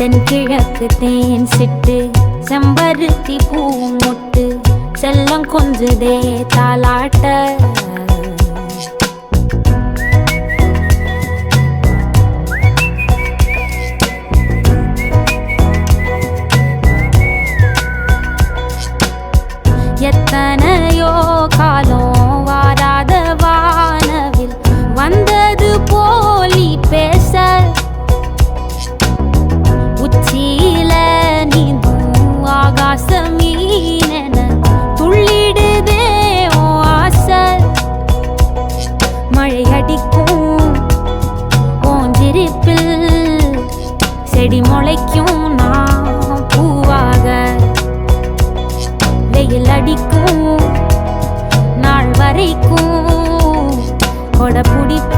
தென்கிழக்கு தேன் சிட்டு செம்பருத்தி பூ முட்டு செல்லம் கொஞ்சுதே தாலாட்ட எத்தனையோ காலம் வாராத வானவில் வந்தது போலி பேச உச்சியில நீந்தும் ஆகாச மீனென துள்ளிடுதே ஓ ஆசை மழை அடிக்கும் ஓஞ்சிருப்பில் செடி முளைக்கும் நான் பூவாக வெயில் அடிக்கும் நாள் வரைக்கும் கொடை பிடிப்பேன்